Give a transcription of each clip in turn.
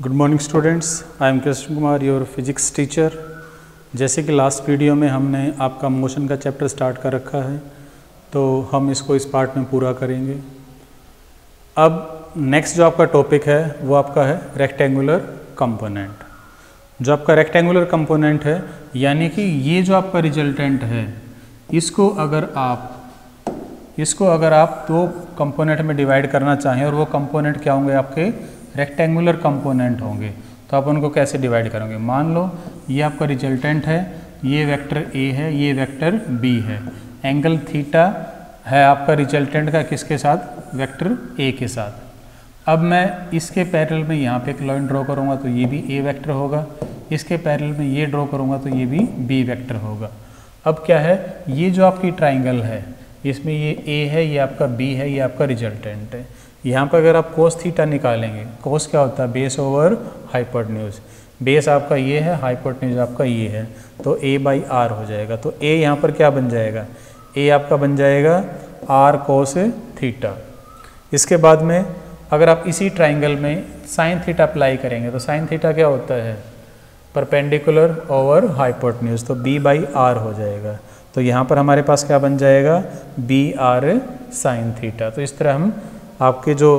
Good morning students, I am Krishna Kumar, your physics teacher. जैसे कि last video में हमने आपका मोशन का चैप्टर स्टार्ट कर रखा है, तो हम इसको इस पार्ट में पूरा करेंगे। अब नेक्स्ट जो आपका टॉपिक है वो आपका है रेक्टेंगुलर कंपोनेंट। जो आपका रेक्टेंगुलर कंपोनेंट है, यानी कि ये जो आपका रिजल्टेंट है, इसको अगर आप दो कंपोनेंट में डिवाइड करना चाहें और वो कंपोनेंट क्या होंगे, आपके रेक्टेंगुलर कंपोनेंट होंगे, तो आप उनको कैसे डिवाइड करोगे। मान लो ये आपका रिजल्टेंट है, ये वेक्टर ए है, ये वेक्टर बी है। एंगल थीटा है आपका रिजल्टेंट का किसके साथ, वेक्टर ए के साथ। अब मैं इसके पैरेलल में यहाँ पे एक लाइन ड्रॉ करूँगा तो ये भी ए वेक्टर होगा, इसके पैरेलल में ये ड्रॉ करूँगा तो ये भी बी वेक्टर होगा। अब क्या है, ये जो आपकी ट्राइंगल है, इसमें ये ए है, ये आपका बी है, ये आपका रिजल्टेंट है। यहाँ पर अगर आप कोस थीटा निकालेंगे, कोस क्या होता है, बेस ओवर हाइपोटेन्यूज। बेस आपका ये है, हाइपोटेन्यूज आपका ये है, तो a बाई आर हो जाएगा। तो a यहाँ पर क्या बन जाएगा, a आपका बन जाएगा r कोस थीटा। इसके बाद में अगर आप इसी ट्राइंगल में साइन थीटा अप्लाई करेंगे तो साइन थीटा क्या होता है, परपेंडिकुलर ओवर हाइपोटेन्यूज, तो b बाई आर हो जाएगा। तो यहाँ पर हमारे पास क्या बन जाएगा, बी आर साइन थीटा। तो इस तरह हम आपके जो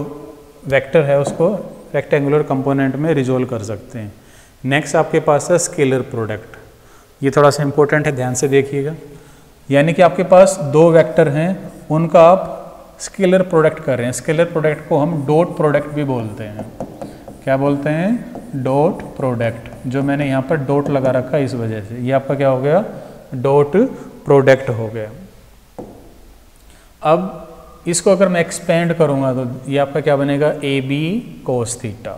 वेक्टर है उसको रेक्टेंगुलर कंपोनेंट में रिजोल्व कर सकते हैं। नेक्स्ट आपके पास है स्केलर प्रोडक्ट। ये थोड़ा सा इंपॉर्टेंट है, ध्यान से देखिएगा। यानी कि आपके पास दो वेक्टर हैं, उनका आप स्केलर प्रोडक्ट कर रहे हैं। स्केलर प्रोडक्ट को हम डॉट प्रोडक्ट भी बोलते हैं। क्या बोलते हैं, डॉट प्रोडक्ट। जो मैंने यहाँ पर डॉट लगा रखा है इस वजह से, ये आपका क्या हो गया, डॉट प्रोडक्ट हो गया। अब इसको अगर मैं एक्सपेंड करूँगा तो ये आपका क्या बनेगा, ए बी कोस थीटा।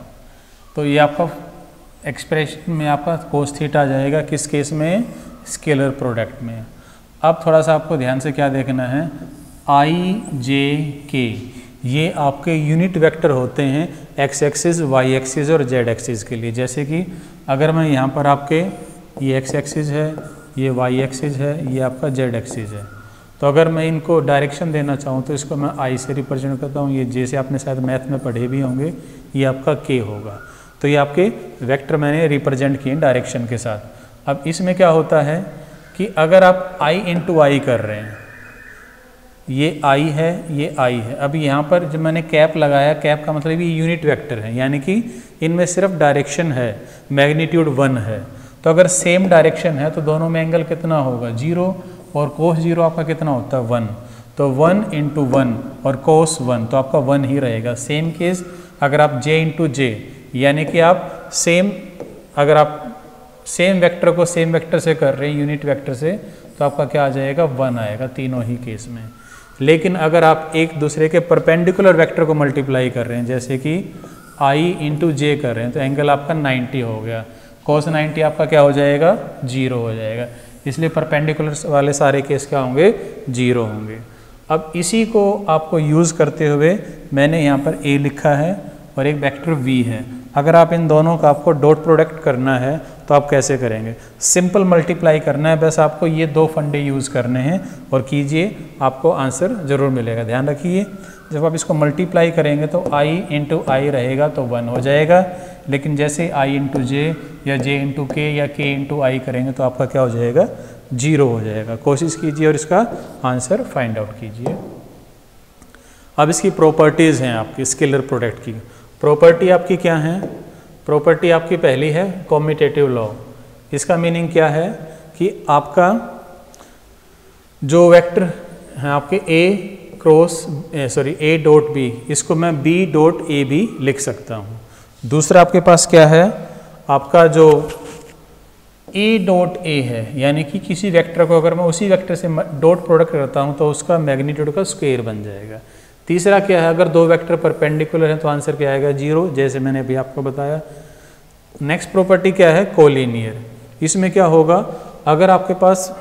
तो ये आपका एक्सप्रेशन में आपका कोस थीटा आ जाएगा, किस केस में, स्केलर प्रोडक्ट में। अब थोड़ा सा आपको ध्यान से क्या देखना है, आई जे के ये आपके यूनिट वेक्टर होते हैं एक्स एक्सिस, वाई एक्सिस और जेड एक्सिस के लिए। जैसे कि अगर मैं यहाँ पर आपके ये एक्स एक्सिस है, ये वाई एक्सिस है, ये आपका जेड एक्सिस है, तो अगर मैं इनको डायरेक्शन देना चाहूँ तो इसको मैं आई से रिप्रेजेंट करता हूँ। ये जैसे आपने शायद मैथ में पढ़े भी होंगे, ये आपका के होगा। तो ये आपके वेक्टर मैंने रिप्रेजेंट किए डायरेक्शन के साथ। अब इसमें क्या होता है कि अगर आप आई इंटू आई कर रहे हैं, ये आई है, ये आई है। अब यहाँ पर जब मैंने कैप लगाया, कैप का मतलब ये यूनिट वेक्टर है, यानी कि इनमें सिर्फ डायरेक्शन है, मैग्नीट्यूड 1 है। तो अगर सेम डायरेक्शन है तो दोनों में एंगल कितना होगा, 0, और कोस 0 आपका कितना होता है, 1। तो 1 इंटू 1 और कोस 1, तो आपका 1 ही रहेगा। सेम केस अगर आप j इंटू जे, यानी कि आप अगर आप सेम वेक्टर को सेम वेक्टर से कर रहे हैं, यूनिट वेक्टर से, तो आपका क्या आ जाएगा, 1 आएगा तीनों ही केस में। लेकिन अगर आप एक दूसरे के परपेंडिकुलर वेक्टर को मल्टीप्लाई कर रहे हैं, जैसे कि i इंटू जे कर रहे हैं, तो एंगल आपका 90 हो गया। कोस 90 आपका क्या हो जाएगा, 0 हो जाएगा। इसलिए परपेंडिकुलर वाले सारे केस क्या होंगे, 0 होंगे। अब इसी को आपको यूज़ करते हुए मैंने यहाँ पर a लिखा है और एक वेक्टर v है। अगर आप इन दोनों का आपको डॉट प्रोडक्ट करना है तो आप कैसे करेंगे, सिंपल मल्टीप्लाई करना है, बस आपको ये दो फंडे यूज़ करने हैं और कीजिए, आपको आंसर ज़रूर मिलेगा। ध्यान रखिए, जब आप इसको मल्टीप्लाई करेंगे तो i इंटू आई रहेगा तो 1 हो जाएगा। लेकिन जैसे i इंटू जे या j इंटू के या k इंटू आई करेंगे तो आपका क्या हो जाएगा, 0 हो जाएगा। कोशिश कीजिए और इसका आंसर फाइंड आउट कीजिए। अब इसकी प्रॉपर्टीज़ हैं आपकी स्केलर प्रोडक्ट की। प्रॉपर्टी आपकी क्या है, प्रॉपर्टी आपकी पहली है कॉम्यूटेटिव लॉ। इसका मीनिंग क्या है कि आपका जो वेक्टर है आपके ए डॉट बी, इसको मैं b डॉट ए बी लिख सकता हूँ। दूसरा आपके पास क्या है, आपका जो a डॉट ए है, यानी कि किसी वेक्टर को अगर मैं उसी वेक्टर से डॉट प्रोडक्ट करता हूँ तो उसका मैग्नीट्यूड का स्क्वायर बन जाएगा। तीसरा क्या है, अगर दो वेक्टर परपेंडिकुलर हैं तो आंसर क्या आएगा, 0, जैसे मैंने अभी आपको बताया। नेक्स्ट प्रॉपर्टी क्या है, कोलिनियर। इसमें क्या होगा, अगर आपके पास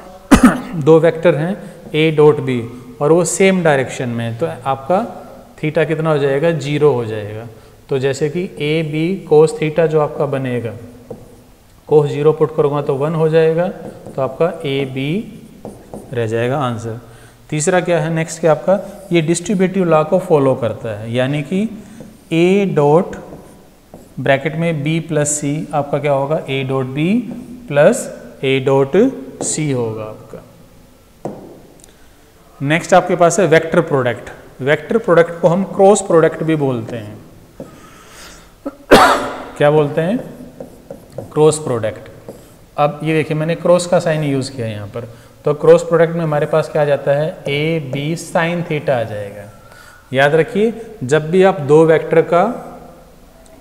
दो वेक्टर हैं a डॉट बी और वो सेम डायरेक्शन में, तो आपका थीटा कितना हो जाएगा, 0 हो जाएगा। तो जैसे कि ए बी कोस थीटा जो आपका बनेगा, कोस 0 पुट करूँगा तो 1 हो जाएगा, तो आपका ए बी रह जाएगा आंसर। तीसरा क्या है, नेक्स्ट क्या आपका, ये डिस्ट्रीब्यूटिव लॉ को फॉलो करता है, यानी कि ए डॉट ब्रैकेट में b प्लस सी आपका क्या होगा, a dot B plus a dot C होगा आपका। नेक्स्ट आपके पास है वेक्टर प्रोडक्ट। वेक्टर प्रोडक्ट को हम क्रॉस प्रोडक्ट भी बोलते हैं। क्या बोलते हैं, क्रॉस प्रोडक्ट। अब ये देखिए मैंने क्रॉस का साइन यूज़ किया यहाँ पर, तो क्रॉस प्रोडक्ट में हमारे पास क्या आ जाता है, ए बी साइन थीटा आ जाएगा। याद रखिए जब भी आप दो वेक्टर का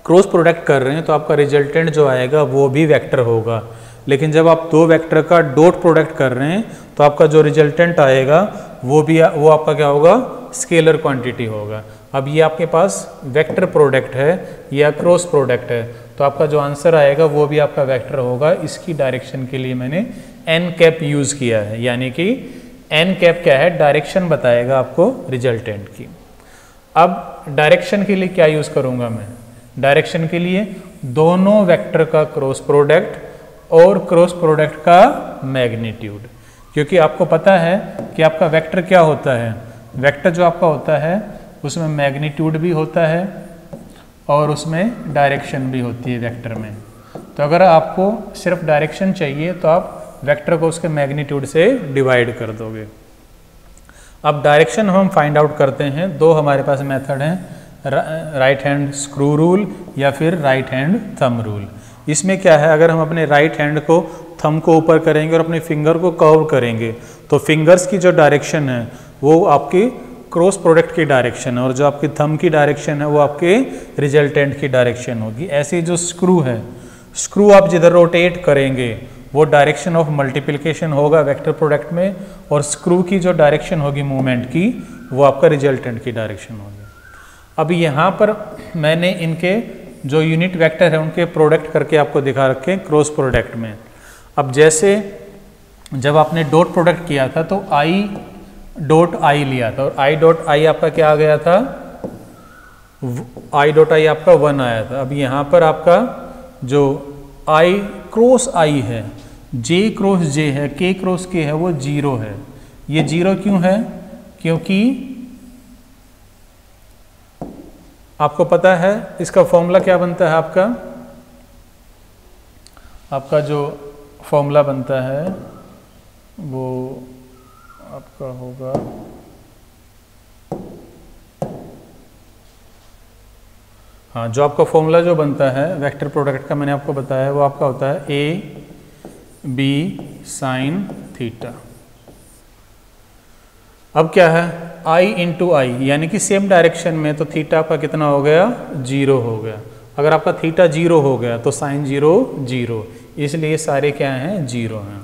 क्रॉस प्रोडक्ट कर रहे हैं तो आपका रिजल्टेंट जो आएगा वो भी वेक्टर होगा, लेकिन जब आप दो वेक्टर का डॉट प्रोडक्ट कर रहे हैं तो आपका जो रिजल्टेंट आएगा वो आपका क्या होगा, स्केलर क्वांटिटी होगा। अब ये आपके पास वेक्टर प्रोडक्ट है या क्रॉस प्रोडक्ट है, तो आपका जो आंसर आएगा वो भी आपका वेक्टर होगा। इसकी डायरेक्शन के लिए मैंने एन कैप यूज़ किया है, यानी कि एन कैप क्या है, डायरेक्शन बताएगा आपको रिजल्टेंट की। अब डायरेक्शन के लिए क्या यूज़ करूँगा मैं, डायरेक्शन के लिए दोनों वेक्टर का क्रॉस प्रोडक्ट और क्रॉस प्रोडक्ट का मैग्नीट्यूड, क्योंकि आपको पता है कि आपका वेक्टर क्या होता है, वेक्टर जो आपका होता है उसमें मैग्नीट्यूड भी होता है और उसमें डायरेक्शन भी होती है वेक्टर में। तो अगर आपको सिर्फ डायरेक्शन चाहिए तो आप वेक्टर को उसके मैग्नीट्यूड से डिवाइड कर दोगे। अब डायरेक्शन हम फाइंड आउट करते हैं, दो हमारे पास मेथड हैं, राइट हैंड स्क्रू रूल या फिर राइट हैंड थंब रूल। इसमें क्या है, अगर हम अपने राइट हैंड को थंब को ऊपर करेंगे और अपने फिंगर को कर्व करेंगे तो फिंगर्स की जो डायरेक्शन है वो आपकी क्रॉस प्रोडक्ट की डायरेक्शन है और जो आपकी थंब की डायरेक्शन है वो आपके रिजल्टेंट की डायरेक्शन होगी। ऐसे जो स्क्रू है, स्क्रू आप जिधर रोटेट करेंगे वो डायरेक्शन ऑफ मल्टीप्लिकेशन होगा वेक्टर प्रोडक्ट में, और स्क्रू की जो डायरेक्शन होगी मूवमेंट की वो आपका रिजल्टेंट की डायरेक्शन होगी। अब यहाँ पर मैंने इनके जो यूनिट वेक्टर है उनके प्रोडक्ट करके आपको दिखा रखे क्रॉस प्रोडक्ट में। अब जैसे जब आपने डॉट प्रोडक्ट किया था तो आई डॉट आई लिया था और आई डॉट आई आपका क्या आ गया था, आई डॉट आई आपका 1 आया था। अब यहाँ पर आपका जो आई क्रॉस आई है, जे क्रॉस जे है, के क्रॉस के है, वो 0 है। ये 0 क्यों है, क्योंकि आपको पता है इसका फॉर्मूला क्या बनता है, आपका जो फॉर्मूला बनता है वो आपका होगा हाँ, जो आपका फॉर्मूला जो बनता है वेक्टर प्रोडक्ट का मैंने आपको बताया वो आपका होता है ए बी साइन थीटा। अब क्या है, आई इंटू आई, यानी कि सेम डायरेक्शन में, तो थीटा आपका कितना हो गया, 0 हो गया। अगर आपका थीटा 0 हो गया तो साइन 0 0, इसलिए सारे क्या हैं, 0 हैं।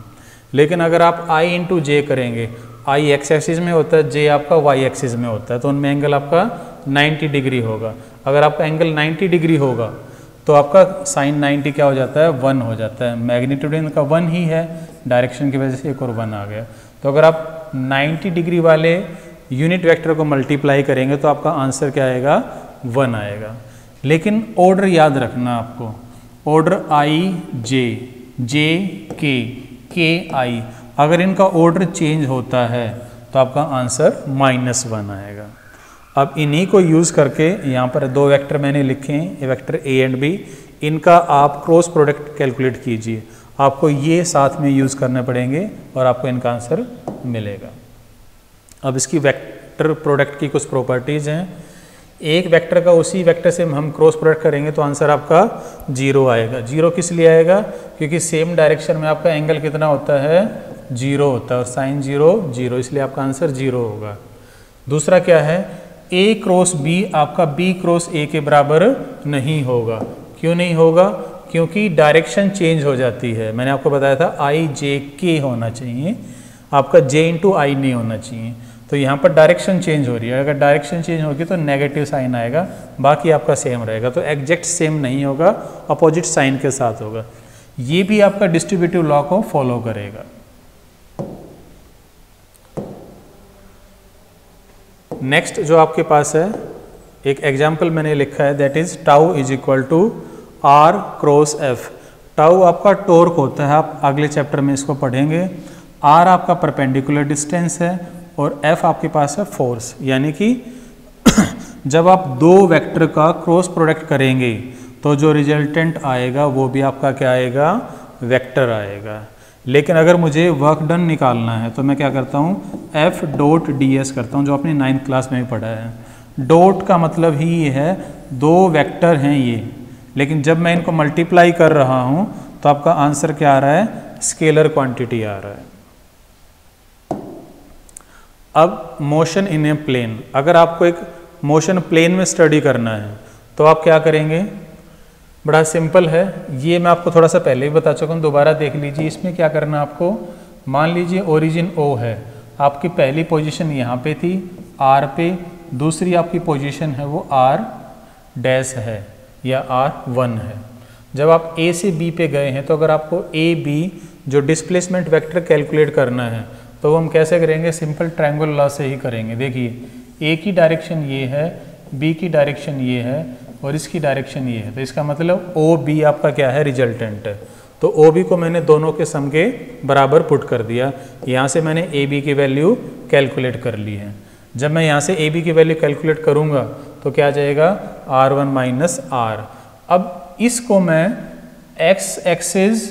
लेकिन अगर आप आई इंटू जे करेंगे, आई एक्स एक्सिस में होता है, जे आपका वाई एक्सिस में होता है, तो उनमें एंगल आपका 90 डिग्री होगा। अगर आपका एंगल 90 डिग्री होगा तो आपका साइन 90 क्या हो जाता है, 1 हो जाता है। मैग्नीट्यूड इनका 1 ही है, डायरेक्शन की वजह से एक और 1 आ गया। तो अगर आप 90 डिग्री वाले यूनिट वेक्टर को मल्टीप्लाई करेंगे तो आपका आंसर क्या आएगा, 1 आएगा। लेकिन ऑर्डर याद रखना आपको, ऑर्डर आई जे, जे के आई, अगर इनका ऑर्डर चेंज होता है तो आपका आंसर -1 आएगा। अब इन्हीं को यूज़ करके यहाँ पर दो वेक्टर मैंने लिखे हैं, ये वेक्टर ए एंड बी, इनका आप क्रॉस प्रोडक्ट कैलकुलेट कीजिए। आपको ये साथ में यूज़ करने पड़ेंगे और आपको इनका आंसर मिलेगा। अब इसकी वेक्टर प्रोडक्ट की कुछ प्रॉपर्टीज़ हैं। एक वेक्टर का उसी वेक्टर से हम क्रॉस प्रोडक्ट करेंगे तो आंसर आपका 0 आएगा। 0 किस लिए आएगा, क्योंकि सेम डायरेक्शन में आपका एंगल कितना होता है, 0 होता है, और साइन 0 0, इसलिए आपका आंसर 0 होगा। दूसरा क्या है, A क्रॉस B आपका B क्रॉस A के बराबर नहीं होगा। क्यों नहीं होगा, क्योंकि डायरेक्शन चेंज हो जाती है। मैंने आपको बताया था आई जे के होना चाहिए, आपका J इंटू आई नहीं होना चाहिए। तो यहाँ पर डायरेक्शन चेंज हो रही है, अगर डायरेक्शन चेंज होगी तो नेगेटिव साइन आएगा, बाकी आपका सेम रहेगा। तो एग्जैक्ट सेम नहीं होगा, अपोजिट साइन के साथ होगा। ये भी आपका डिस्ट्रीब्यूटिव लॉ को फॉलो करेगा। नेक्स्ट जो आपके पास है, एक एग्जाम्पल मैंने लिखा है, that is tau is equal to R cross F. Tau आपका टॉर्क होता है, आप अगले चैप्टर में इसको पढ़ेंगे। आर आपका परपेंडिकुलर डिस्टेंस है और एफ आपके पास है फोर्स। यानी कि जब आप दो वेक्टर का क्रॉस प्रोडक्ट करेंगे तो जो रिजल्टेंट आएगा वो भी आपका क्या आएगा, वेक्टर आएगा। लेकिन अगर मुझे वर्क डन निकालना है तो मैं क्या करता हूँ, एफ डॉट डी एस करता हूँ, जो आपने 9th क्लास में भी पढ़ा है। डॉट का मतलब ही ये है, दो वेक्टर हैं ये, लेकिन जब मैं इनको मल्टीप्लाई कर रहा हूँ तो आपका आंसर क्या आ रहा है, स्केलर क्वांटिटी आ रहा है। अब मोशन इन ए प्लेन, अगर आपको एक मोशन प्लेन में स्टडी करना है तो आप क्या करेंगे, बड़ा सिंपल है, ये मैं आपको थोड़ा सा पहले ही बता चुका हूँ, दोबारा देख लीजिए। इसमें क्या करना है आपको, मान लीजिए ओरिजिन O है, आपकी पहली पोजीशन यहाँ पे थी R पे, दूसरी आपकी पोजीशन है वो R डैश है या R1 है। जब आप A से B पे गए हैं तो अगर आपको A B जो डिस्प्लेसमेंट वेक्टर कैलकुलेट करना है तो वो हम कैसे करेंगे, सिंपल ट्रायंगल लॉ से ही करेंगे। देखिए A की डायरेक्शन ये है, B की डायरेक्शन ये है और इसकी डायरेक्शन ये है, तो इसका मतलब OB आपका क्या है, रिजल्टेंट है। तो OB को मैंने दोनों के सम के बराबर पुट कर दिया, यहाँ से मैंने AB की वैल्यू कैलकुलेट कर ली है। जब मैं यहाँ से AB की वैल्यू कैलकुलेट करूँगा तो क्या आ जाएगा, R1 माइनस R। अब इसको मैं X एक्सिस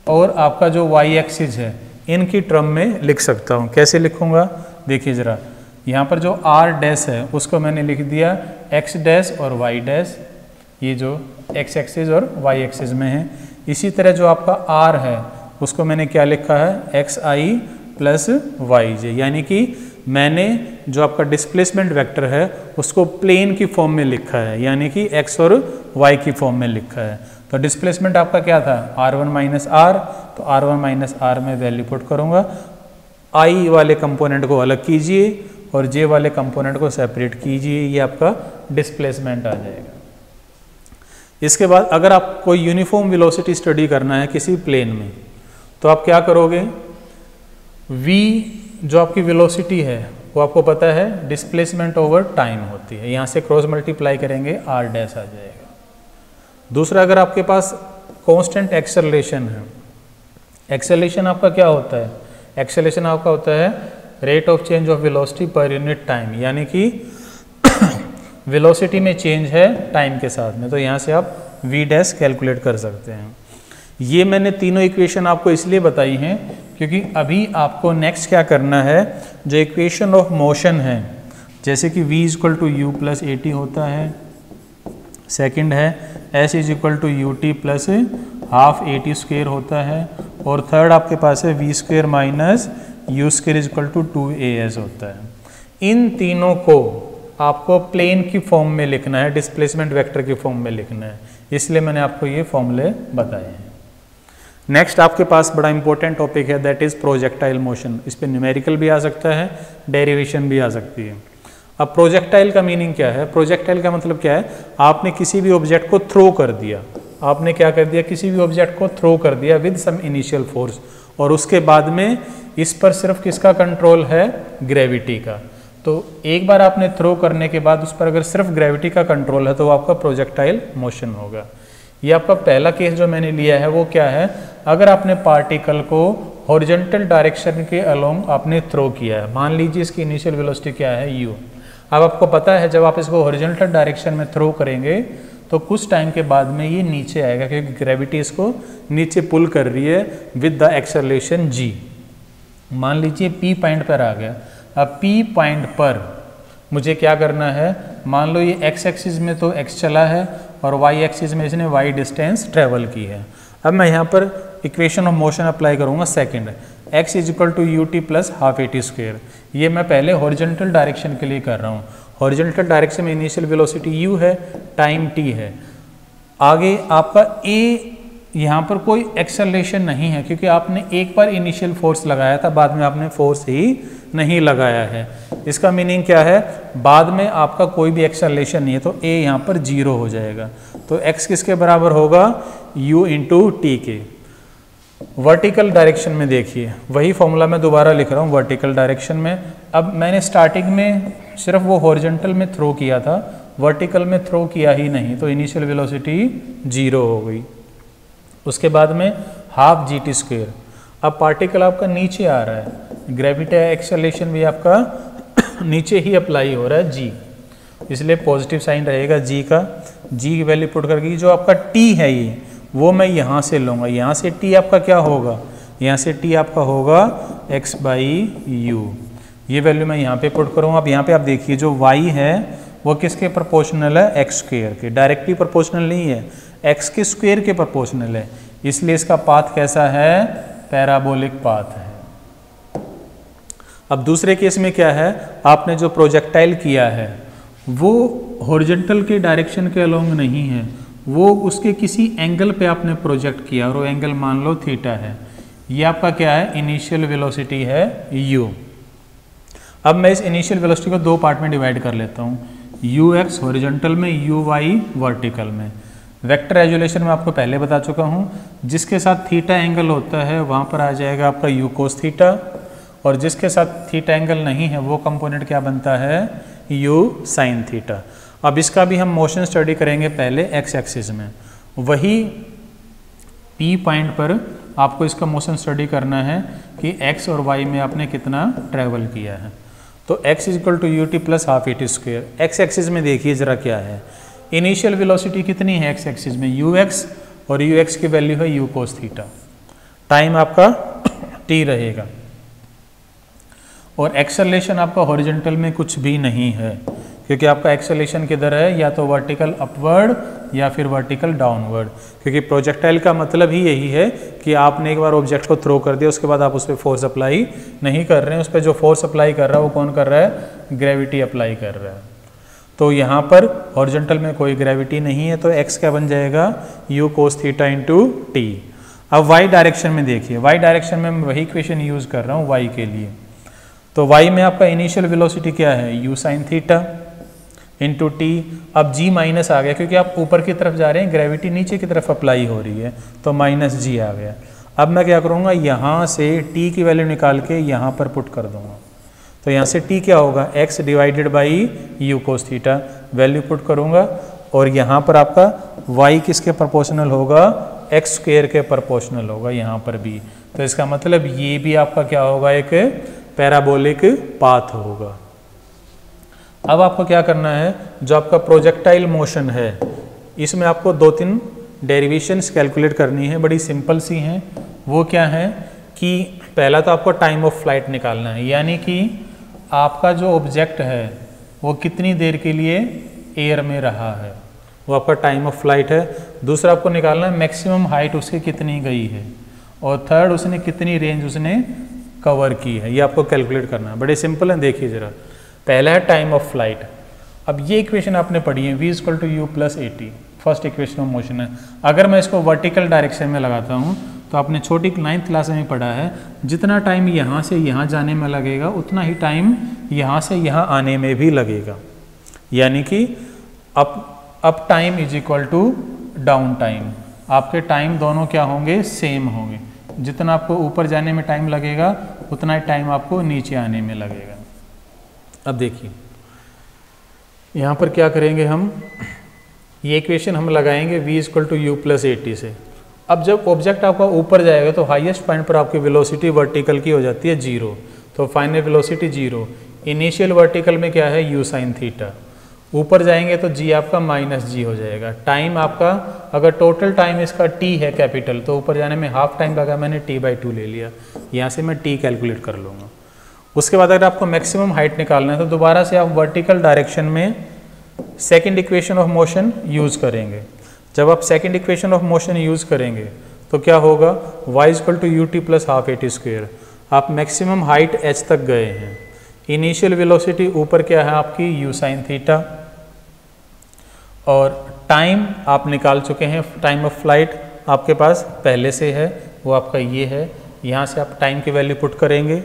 और आपका जो Y एक्सिस है इनकी टर्म में लिख सकता हूँ। कैसे लिखूँगा, देखिए ज़रा, यहाँ पर जो R डैश है उसको मैंने लिख दिया X डैश और Y डैश, ये जो X एक्सिस और Y एक्सिस में है। इसी तरह जो आपका R है उसको मैंने क्या लिखा है, XI प्लस YJ, यानी कि मैंने जो आपका डिस्प्लेसमेंट वेक्टर है उसको प्लेन की फॉर्म में लिखा है, यानी कि X और Y की फॉर्म में लिखा है। तो डिस्प्लेसमेंट आपका क्या था, R1 माइनस R, तो R1 माइनस R में वैल्यू पुट करूँगा, I वाले कंपोनेंट को अलग कीजिए और J वाले कंपोनेंट को सेपरेट कीजिए, ये आपका डिस्प्लेसमेंट आ जाएगा। इसके बाद अगर आप कोई यूनिफॉर्म वेलोसिटी स्टडी करना है किसी प्लेन में तो आप क्या करोगे, V जो आपकी वेलोसिटी है वो आपको पता है डिस्प्लेसमेंट ओवर टाइम होती है, यहाँ से क्रॉस मल्टीप्लाई करेंगे R डैश आ जाएगा। दूसरा, अगर आपके पास कांस्टेंट एक्सेलरेशन है, एक्सेलरेशन आपका क्या होता है, एक्सेलरेशन आपका होता है rate of change of velocity per unit time, यानी कि वेलोसिटी में चेंज है टाइम के साथ में, तो यहाँ से आप V डैश कैलकुलेट कर सकते हैं। ये मैंने तीनों इक्वेशन आपको इसलिए बताई हैं क्योंकि अभी आपको नेक्स्ट क्या करना है, जो इक्वेशन ऑफ मोशन है, जैसे कि V equal to U plus A T होता है, सेकंड है S is equal to U T plus half A T square होता है, और थर्ड आपके पास है V square minus U square is equal to 2AS होता है। इन तीनों को आपको प्लेन की फॉर्म में लिखना है, डिस्प्लेसमेंट वेक्टर की फॉर्म में लिखना है, इसलिए मैंने आपको ये फॉर्मूले बताए हैं। नेक्स्ट आपके पास बड़ा इंपॉर्टेंट टॉपिक है, दैट इज प्रोजेक्टाइल मोशन। इस पर न्यूमेरिकल भी आ सकता है, डेरिवेशन भी आ सकती है। अब प्रोजेक्टाइल का मीनिंग क्या है, प्रोजेक्टाइल का मतलब क्या है, आपने किसी भी ऑब्जेक्ट को थ्रो कर दिया, आपने क्या कर दिया, किसी भी ऑब्जेक्ट को थ्रो कर दिया विद सम इनिशियल फोर्स, और उसके बाद में इस पर सिर्फ किसका कंट्रोल है, ग्रेविटी का। तो एक बार आपने थ्रो करने के बाद उस पर अगर सिर्फ ग्रेविटी का कंट्रोल है तो वो आपका प्रोजेक्टाइल मोशन होगा। ये आपका पहला केस जो मैंने लिया है वो क्या है, अगर आपने पार्टिकल को हॉरिजॉन्टल डायरेक्शन के अलोंग आपने थ्रो किया है, मान लीजिए इसकी इनिशियल वेलोसिटी क्या है u। अब आपको पता है जब आप इसको हॉरिजॉन्टल डायरेक्शन में थ्रो करेंगे तो कुछ टाइम के बाद में ये नीचे आएगा, क्योंकि ग्रेविटी इसको नीचे पुल कर रही है विद द एक्सेलरेशन g। मान लीजिए P पॉइंट पर आ गया। अब P पॉइंट पर मुझे क्या करना है, मान लो ये x एक्सिस में तो x चला है और y एक्सिस में इसने y डिस्टेंस ट्रेवल की है। अब मैं यहाँ पर इक्वेशन ऑफ मोशन अप्लाई करूँगा second, x is equal to U T plus half A T square. ये मैं पहले हॉरिजॉन्टल डायरेक्शन के लिए कर रहा हूँ। हॉरिजॉन्टल डायरेक्शन में इनिशियल वेलोसिटी u है, टाइम t है। आगे आपका a, यहाँ पर कोई एक्सेलरेशन नहीं है क्योंकि आपने एक बार इनिशियल फोर्स लगाया था, बाद में आपने फोर्स ही नहीं लगाया है। इसका मीनिंग क्या है, बाद में आपका कोई भी एक्सेलरेशन नहीं है, तो a यहाँ पर 0 हो जाएगा। तो x किसके बराबर होगा, u इंटू टी के। वर्टिकल डायरेक्शन में देखिए वही फॉर्मूला मैं दोबारा लिख रहा हूँ वर्टिकल डायरेक्शन में। अब मैंने स्टार्टिंग में सिर्फ वो हॉरिजॉन्टल में थ्रो किया था, वर्टिकल में थ्रो किया ही नहीं, तो इनिशियल वेलोसिटी 0 हो गई। उसके बाद में हाफ जी टी स्क्वेयर। अब पार्टिकल आपका नीचे आ रहा है, ग्रेविटी एक्सेलरेशन भी आपका नीचे ही अप्लाई हो रहा है g। इसलिए पॉजिटिव साइन रहेगा जी का। जी की वैल्यू पुट करके जो आपका टी है ये वो मैं यहाँ से लूँगा, यहाँ से टी आपका क्या होगा, यहाँ से टी आपका होगा x बाई यू। ये वैल्यू मैं यहाँ पे पुट करूँगा। अब यहाँ पे आप देखिए जो y है वो किसके प्रोपोर्शनल है, x स्क्वायर के। डायरेक्टली प्रोपोर्शनल नहीं है, x के स्क्वायर के प्रोपोर्शनल है, इसलिए इसका पाथ कैसा है, पैराबोलिक पाथ है। अब दूसरे केस में क्या है, आपने जो प्रोजेक्टाइल किया है वो हॉरिजॉन्टल के डायरेक्शन के अलोंग नहीं है, वो उसके किसी एंगल पे आपने प्रोजेक्ट किया और वो एंगल मान लो थीटा है। ये आपका क्या है, इनिशियल वेलोसिटी है u। अब मैं इस इनिशियल वेलोसिटी को दो पार्ट में डिवाइड कर लेता हूँ, ux हॉरिजॉन्टल में, uy वर्टिकल में। वेक्टर आइसोलेशन में आपको पहले बता चुका हूँ, जिसके साथ थीटा एंगल होता है वहाँ पर आ जाएगा आपका u cos थीटा, और जिसके साथ थीटा एंगल नहीं है वो कंपोनेंट क्या बनता है, u sin थीटा। अब इसका भी हम मोशन स्टडी करेंगे पहले x एक्सिस में, वही P पॉइंट पर आपको इसका मोशन स्टडी करना है कि x और y में आपने कितना ट्रैवल किया है। तो x equal to U T plus half A T square. X axis में देखिए ज़रा क्या है, इनिशियल वेलोसिटी कितनी है एक्स एक्सिस में, ux, और ux की वैल्यू है u cos थीटा। टाइम आपका t रहेगा, और एक्सेलरेशन आपका हॉरिजॉन्टल में कुछ भी नहीं है, क्योंकि आपका एक्सेलरेशन किधर है, या तो वर्टिकल अपवर्ड या फिर वर्टिकल डाउनवर्ड। क्योंकि प्रोजेक्टाइल का मतलब ही यही है कि आपने एक बार ऑब्जेक्ट को थ्रो कर दिया, उसके बाद आप उस पर फोर्स अप्लाई नहीं कर रहे हैं। उस पर जो फोर्स अप्लाई कर रहा है वो कौन कर रहा है, ग्रेविटी अप्लाई कर रहा है। तो यहाँ पर हॉरिजॉन्टल में कोई ग्रेविटी नहीं है, तो x क्या बन जाएगा, u cos theta into T. अब y डायरेक्शन में देखिए, y डायरेक्शन में मैं वही इक्वेशन यूज़ कर रहा हूँ y के लिए। तो y में आपका इनिशियल वेलोसिटी क्या है, u sin theta into T. अब g माइनस आ गया, क्योंकि आप ऊपर की तरफ जा रहे हैं, ग्रेविटी नीचे की तरफ अप्लाई हो रही है, तो माइनस g आ गया। अब मैं क्या करूँगा, यहाँ से t की वैल्यू निकाल के यहाँ पर पुट कर दूँगा। तो यहाँ से t क्या होगा, x divided by u cos theta, value put करूँगा, और यहाँ पर आपका y किसके प्रोपोर्शनल होगा, x स्क्वायर के प्रोपोर्शनल होगा यहाँ पर भी। तो इसका मतलब ये भी आपका क्या होगा, एक पैराबोलिक पाथ होगा। अब आपको क्या करना है, जो आपका प्रोजेक्टाइल मोशन है इसमें आपको दो तीन डेरिवेशंस कैलकुलेट करनी है, बड़ी सिंपल सी हैं। वो क्या है कि पहला तो आपको टाइम ऑफ फ्लाइट निकालना है, यानी कि आपका जो ऑब्जेक्ट है वो कितनी देर के लिए एयर में रहा है, वो आपका टाइम ऑफ फ्लाइट है। दूसरा आपको निकालना है मैक्सिमम हाइट उसकी कितनी गई है, और थर्ड उसने कितनी रेंज उसने कवर की है, ये आपको कैलकुलेट करना है। बड़े सिंपल है, देखिए ज़रा। पहला है टाइम ऑफ फ्लाइट। अब ये इक्वेशन आपने पढ़ी है, v equal to U plus A T, first equation of motion है। अगर मैं इसको वर्टिकल डायरेक्शन में लगाता हूँ तो आपने छोटी 9th क्लास में पढ़ा है, जितना टाइम यहाँ से यहाँ जाने में लगेगा उतना ही टाइम यहाँ से यहाँ आने में भी लगेगा। यानी कि up time is equal to down time, आपके टाइम दोनों क्या होंगे, सेम होंगे। जितना आपको ऊपर जाने में टाइम लगेगा उतना ही टाइम आपको नीचे आने में लगेगा। अब देखिए यहाँ पर क्या करेंगे हम, ये इक्वेशन हम लगाएंगे v equal to U plus A T से। अब जब ऑब्जेक्ट आपका ऊपर जाएगा तो हाईएस्ट पॉइंट पर आपकी वेलोसिटी वर्टिकल की हो जाती है 0, तो फाइनल वेलोसिटी 0। इनिशियल वर्टिकल में क्या है, u sin थीटा। ऊपर जाएंगे तो g आपका माइनस जी हो जाएगा। टाइम आपका, अगर टोटल टाइम इसका t है कैपिटल, तो ऊपर जाने में हाफ टाइम लगा, मैंने t/2 ले लिया, यहाँ से मैं t कैलकुलेट कर लूँगा। उसके बाद अगर आपको मैक्सिमम हाइट निकालना है तो दोबारा से आप वर्टिकल डायरेक्शन में second equation of motion use करेंगे। जब आप second equation of motion use करेंगे तो क्या होगा, y equal to U T plus half A T square. आप मैक्सिमम हाइट h तक गए हैं, इनिशियल वेलोसिटी ऊपर क्या है आपकी u sin थीटा, और टाइम आप निकाल चुके हैं, टाइम ऑफ फ्लाइट आपके पास पहले से है, वो आपका ये है। यहाँ से आप टाइम की वैल्यू पुट करेंगे,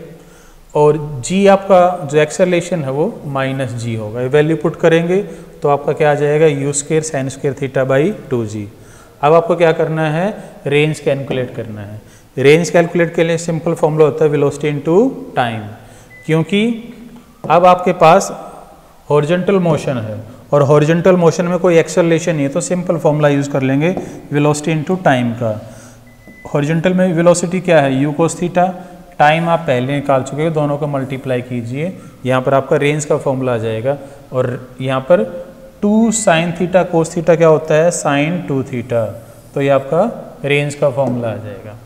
और g आपका जो एक्सेलरेशन है वो माइनस जी होगा, वैल्यू पुट करेंगे तो आपका क्या आ जाएगा, u square sine square theta by 2g। अब आपको क्या करना है, रेंज कैलकुलेट करना है। रेंज कैलकुलेट के लिए सिंपल फॉर्मूला होता है वेलोसिटी इनटू टाइम, क्योंकि अब आपके पास हॉरिजॉन्टल मोशन है और हॉरिजॉन्टल मोशन में कोई एक्सेलरेशन नहीं है, तो सिंपल फॉर्मूला यूज़ कर लेंगे वेलोसिटी इनटू टाइम का। हॉरिजॉन्टल में वेलोसिटी क्या है, u cos थीटा, टाइम आप पहले निकाल चुके हो, दोनों को मल्टीप्लाई कीजिए, यहाँ पर आपका रेंज का फॉर्मूला आ जाएगा और यहाँ पर 2 sin थीटा कोस थीटा क्या होता है, sin 2 थीटा। तो ये आपका रेंज का फॉर्मूला आ जाएगा।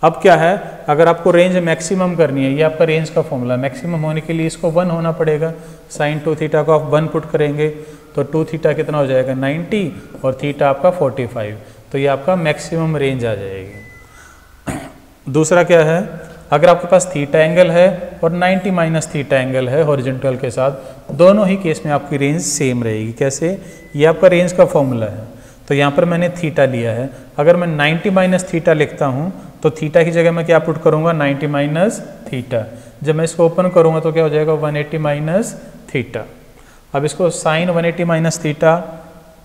अब क्या है, अगर आपको रेंज मैक्सिमम करनी है, ये आपका रेंज का फॉर्मूला, मैक्सिमम होने के लिए इसको 1 होना पड़ेगा। sin 2 थीटा को आप 1 पुट करेंगे तो 2 थीटा कितना हो जाएगा 90 और थीटा आपका 45, तो ये आपका मैक्सिमम रेंज आ जाएगी। दूसरा क्या है, अगर आपके पास थीटा एंगल है और 90 माइनस थीटा एंगल है हॉरिजॉन्टल के साथ, दोनों ही केस में आपकी रेंज सेम रहेगी। कैसे, ये आपका रेंज का फॉर्मूला है। तो यहाँ पर मैंने थीटा लिया है, अगर मैं 90 माइनस थीटा लिखता हूँ तो थीटा की जगह मैं क्या पुट करूँगा 90 माइनस थीटा। जब मैं इसको ओपन करूँगा तो क्या हो जाएगा 180 माइनस थीटा। अब इसको साइन 180 माइनस थीटा,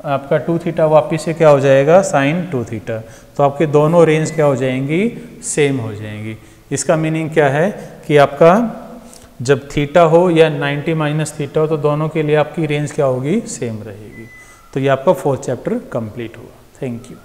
आपका 2 थीटा वापिस से क्या हो जाएगा साइन 2 थीटा। तो आपकी दोनों रेंज क्या हो जाएंगी, सेम हो जाएंगी। इसका मीनिंग क्या है कि आपका जब थीटा हो या 90 माइनस थीटा हो तो दोनों के लिए आपकी रेंज क्या होगी, सेम रहेगी। तो ये आपका 4th चैप्टर कंप्लीट हुआ। Thank you.